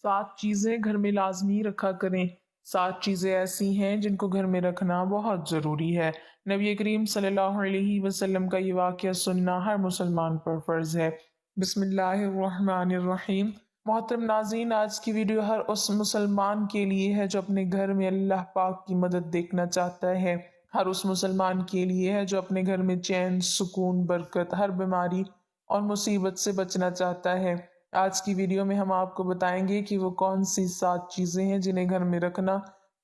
7 चीज़ें घर में लाज़मी रखा करें। 7 चीज़ें ऐसी हैं जिनको घर में रखना बहुत ज़रूरी है। नबी करीम सल्लल्लाहु अलैहि वसल्लम का ये वाक़या सुनना हर मुसलमान पर फ़र्ज़ है। बिस्मिल्लाहिर्रहमानिर्रहीम। मोहतरम नाज़रीन, आज की वीडियो हर उस मुसलमान के लिए है जो अपने घर में अल्लाह पाक की मदद देखना चाहता है। हर उस मुसलमान के लिए है जो अपने घर में चैन, सुकून, बरकत, हर बीमारी और मुसीबत से बचना चाहता है। आज की वीडियो में हम आपको बताएंगे कि वो कौन सी 7 चीज़ें हैं जिन्हें घर में रखना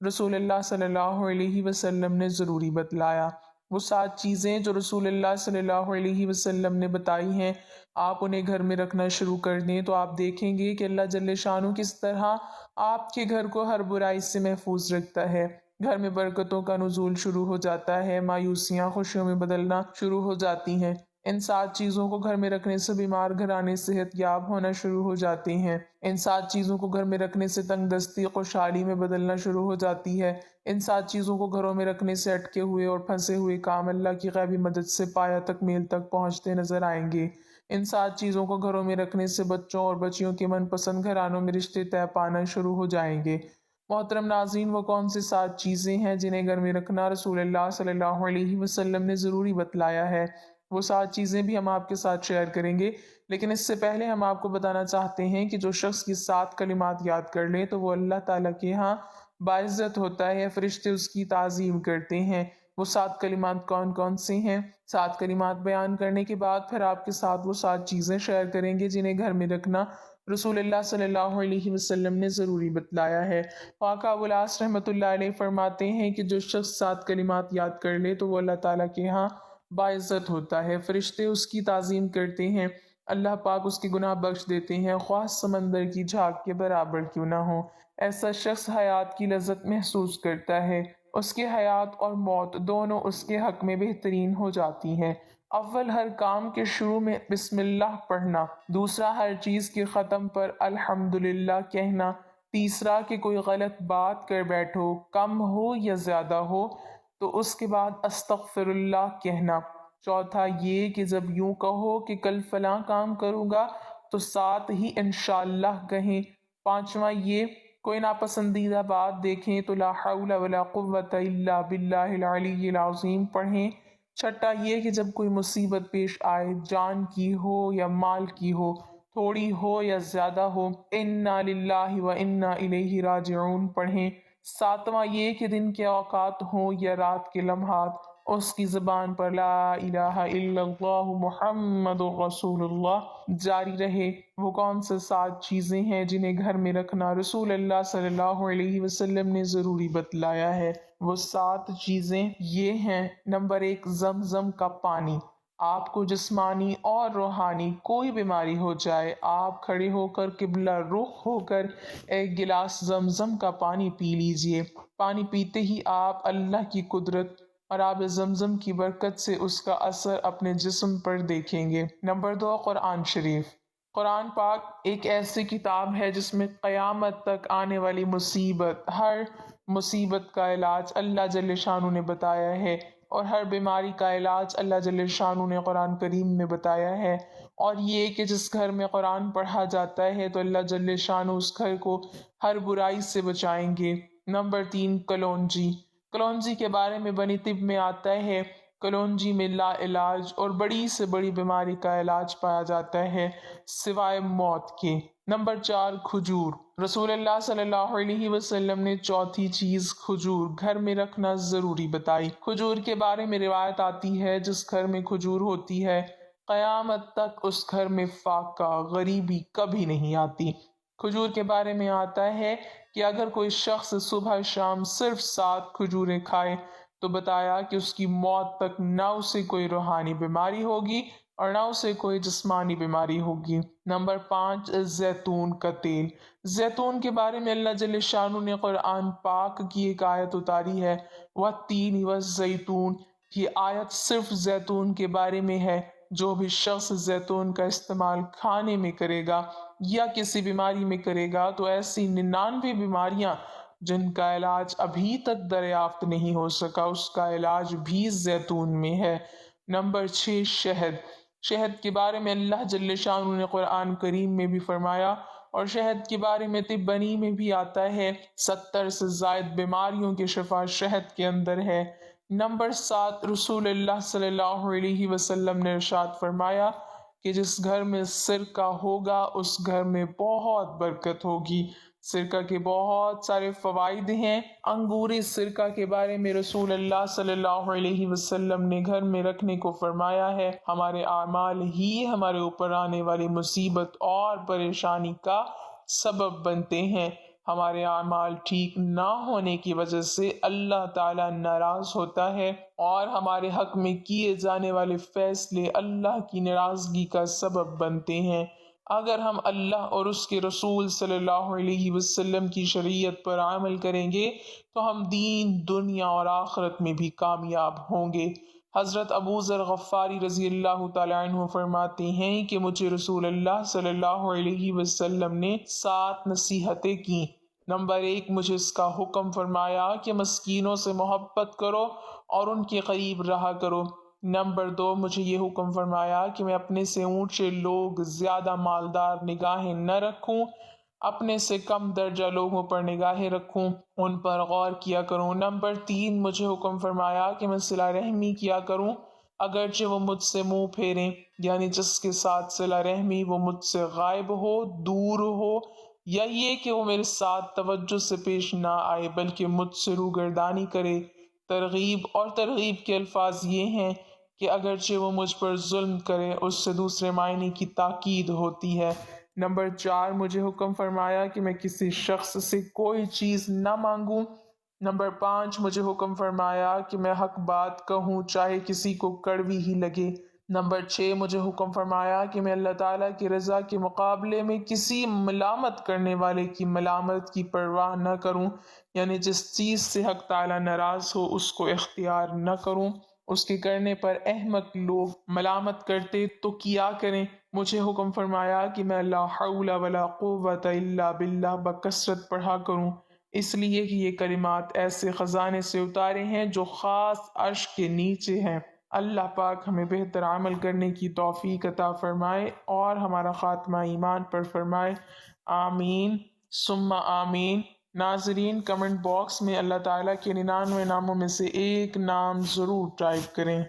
रसूलुल्लाह सल्लल्लाहु अलैहि वसल्लम ने ज़रूरी बतलाया। वो 7 चीज़ें जो रसूलुल्लाह सल्लल्लाहु अलैहि वसल्लम ने बताई हैं, आप उन्हें घर में रखना शुरू कर दें तो आप देखेंगे कि अल्लाह जल्ले शानु किस तरह आपके घर को हर बुराई से महफूज रखता है। घर में बरकतों का नुज़ूल शुरू हो जाता है, मायूसियाँ खुशियों में बदलना शुरू हो जाती हैं। इन 7 चीज़ों को घर में रखने से बीमार घराने सेहतयाब होना शुरू हो जाते हैं। इन 7 चीज़ों को घर में रखने से तंगदस्ती खुशहाली में बदलना शुरू हो जाती है। इन 7 चीज़ों को घरों में रखने से अटके हुए और फंसे हुए काम अल्लाह की गैबी मदद से पाया तक मेल तक पहुँचते नजर आएंगे। इन 7 चीज़ों को घरों में रखने से बच्चों और बच्चियों के मनपसंद घरानों में रिश्ते तय पाना शुरू हो जाएंगे। मोहतरम नाज़रीन, वो कौन सी 7 चीज़ें हैं जिन्हें घर में रखना रसूलुल्लाह सल्लल्लाहु अलैहि वसल्लम ने ज़रूरी बतलाया है। वो 7 चीज़ें भी हम आपके साथ शेयर करेंगे, लेकिन इससे पहले हम आपको बताना चाहते हैं कि जो शख्स की 7 कलिमात याद कर ले तो वो अल्लाह ताला के यहाँ बाइज़्ज़त होता है, फरिश्ते उसकी ताज़ीम करते हैं। वो 7 कलिमात कौन कौन से हैं? 7 कलिमात बयान करने के बाद फिर आपके साथ वो 7 चीज़ें शेयर करेंगे जिन्हें घर में रखना रसूलुल्लाह सल्लल्लाहु अलैहि वसल्लम ने ज़रूरी बतलाया है। आका अबुल आस रहमतुल्लाह अलैह फरमाते हैं कि जो शख्स 7 कलिमात याद कर ले तो वो अल्लाह ताला के यहाँ बाइज़्ज़त होता है, फरिश्ते उसकी ताज़ीम करते हैं, अल्लाह पाक उसके गुनाह बख्श देते हैं, ख्वाह समंदर की झाग के बराबर क्यों ना हो। ऐसा शख्स हयात की लज़्ज़त महसूस करता है, उसकी हयात और मौत दोनों उसके हक़ में बेहतरीन हो जाती हैं। अव्वल हर काम के शुरू में बिस्मिल्लाह पढ़ना, दूसरा हर चीज़ के ख़त्म पर अल्हम्दुलिल्लाह कहना, तीसरा कि कोई गलत बात कर बैठो, कम हो या ज़्यादा हो तो उसके बाद अस्तगफिरुल्लाह कहना, चौथा ये कि जब यूं कहो कि कल फलां काम करूँगा तो साथ ही इंशाअल्लाह कहें, पांचवा ये कोई नापसंदीदा बात देखें तो ला हौला वला कुव्वता इल्ला बिल्लाहिल अलिय्यिल अज़ीम पढ़ें, छठा ये कि जब कोई मुसीबत पेश आए, जान की हो या माल की हो, थोड़ी हो या ज्यादा हो, इन्ना लिल्लाहि व इन्ना इलैहि राजिऊन पढ़ें, सातवां ये कि दिन के औकात हों या रात के लम्हात, उसकी ज़बान पर ला इलाहा इल्लल्लाहु मुहम्मदुर रसूलुल्लाह जारी रहे। वो कौन से 7 चीज़ें हैं जिन्हें घर में रखना रसूलुल्लाह सल्लल्लाहु अलैहि वसल्लम ने ज़रूरी बतलाया है? वो 7 चीज़ें ये हैं। नंबर 1, ज़मज़म का पानी। आपको जिस्मानी और रूहानी कोई बीमारी हो जाए, आप खड़े होकर किबला रुख होकर एक गिलास ज़मज़म का पानी पी लीजिए। पानी पीते ही आप अल्लाह की कुदरत और आब ज़मज़म की बरकत से उसका असर अपने जिस्म पर देखेंगे। नंबर 2, कुरान शरीफ। कुरान पाक एक ऐसी किताब है जिसमें क़यामत तक आने वाली मुसीबत, हर मुसीबत का इलाज अल्लाह जल्ले शानु ने बताया है और हर बीमारी का इलाज अल्लाह जल्ले शानु ने कुरान करीम में बताया है। और ये कि जिस घर में कुरान पढ़ा जाता है तो अल्लाह जल्ले शानु उस घर को हर बुराई से बचाएंगे। नंबर 3, कलौंजी। कलौंजी के बारे में बनी तिब में आता है, कलौंजी में ला इलाज और बड़ी से बड़ी बीमारी का इलाज पाया जाता है सिवाय मौत के। नंबर 4, खजूर। रसूलुल्लाह सल्लल्लाहु अलैहि वसल्लम ने चौथी चीज खजूर घर में रखना जरूरी बताई। खजूर के बारे में रिवायत आती है, जिस घर में खजूर होती है कयामत तक उस घर में फाका गरीबी कभी नहीं आती। खजूर के बारे में आता है कि अगर कोई शख्स सुबह शाम सिर्फ 7 खजूरें खाए तो बताया कि उसकी मौत तक ना उसे कोई रूहानी बीमारी होगी और ना उसे कोई जिस्मानी बीमारी होगी। नंबर 5, जैतून का तेल। जैतून के बारे में अल्लाह जल्ले शानु ने कुरान पाक की एक आयत उतारी है, वह तीन व जैतून। ये आयत सिर्फ जैतून के बारे में है। जो भी शख्स जैतून का इस्तेमाल खाने में करेगा या किसी बीमारी में करेगा तो ऐसी 99 बीमारियां जिनका इलाज अभी तक दरियाफ्त नहीं हो सका, उसका इलाज भी जैतून में है। नंबर 6, शहद। शहद के बारे में अल्लाह जल्ले शानु ने कुरान करीम में भी फरमाया, اور شہد کے بارے میں طبنی میں بھی آتا ہے 70 سے زائد بیماریوں کی شفا شہد کے اندر ہے۔ نمبر 7، رسول اللہ صلی اللہ علیہ وسلم نے ارشاد فرمایا کہ جس گھر میں سرکہ ہوگا اس گھر میں بہت برکت ہوگی۔ سرکہ کے بہت سارے فوائد ہیں۔ انگوری سرکہ کے بارے میں رسول اللہ صلی اللہ علیہ وسلم نے گھر میں رکھنے کو فرمایا ہے۔ ہمارے اعمال ہی ہمارے اوپر آنے والی مصیبت اور پریشانی کا سبب بنتے ہیں۔ ہمارے اعمال ٹھیک نہ ہونے کی وجہ سے اللہ تعالیٰ ناراض ہوتا ہے اور ہمارے حق میں کیے جانے والے فیصلے اللہ کی ناراضگی کا سبب بنتے ہیں۔ اگر ہم اللہ اور اس کے رسول صلی اللہ علیہ وسلم کی شریعت پر عمل کریں گے تو ہم دین، دنیا اور آخرت میں بھی کامیاب ہوں گے۔ حضرت ابو ذر غفاری رضی اللہ تعالیٰ عنہ فرماتے ہیں کہ مجھے رسول اللہ صلی اللہ علیہ وسلم نے 7 نصیحتیں کی۔ نمبر 1، مجھے اس کا حکم فرمایا کہ مسکینوں سے محبت کرو اور ان کے قریب رہا کرو۔ نمبر 2، مجھے یہ حکم فرمایا کہ میں اپنے سے اونچے لوگ، زیادہ مالدار نگاہیں نہ رکھوں، اپنے سے کم درجہ لوگوں پر نگاہیں رکھوں، ان پر غور کیا کروں۔ نمبر 3، مجھے حکم فرمایا کہ میں صلہ رحمی کیا کروں اگرچہ وہ مجھ سے منہ پھیریں، یعنی جس کے ساتھ صلہ رحمی وہ مجھ سے غائب ہو، دور ہو، یا یہ کہ وہ میرے ساتھ توجہ سے پیش نہ آئے بلکہ مجھ سے روگردانی کرے۔ ترغیب اور ترغیب کے الفاظ یہ ہیں کہ اگرچہ وہ مجھ پر ظلم کرے، اس سے دوسرے معنی کی تاکید ہوتی ہے۔ نمبر 4، مجھے حکم فرمایا کہ میں کسی شخص سے کوئی چیز نہ مانگوں۔ نمبر 5، مجھے حکم فرمایا کہ میں حق بات کہوں چاہے کسی کو کڑوی ہی لگے۔ نمبر 6، مجھے حکم فرمایا کہ میں اللہ تعالیٰ کی رضا کے مقابلے میں کسی ملامت کرنے والے کی ملامت کی پرواہ نہ کروں، یعنی جس چیز سے حق تعالیٰ ناراض ہو اس کو اختیار نہ کروں۔ اس کے کرنے پر احمق لوگ ملامت کرتے تو کیا کریں۔ مجھے حکم فرمایا کہ میں لا حول ولا قوت الا باللہ بکثرت پڑھا کروں، اس لیے کہ یہ کلمات ایسے خزانے سے اتارے ہیں جو خاص عرش کے نیچے ہیں۔ اللہ پاک ہمیں بہتر عمل کرنے کی توفیق عطا فرمائے اور ہمارا خاتمہ ایمان پر فرمائے، آمین ثم آمین۔ ناظرین، کمنٹ باکس میں اللہ تعالیٰ کے 99 ناموں میں سے ایک نام ضرور ٹائپ کریں۔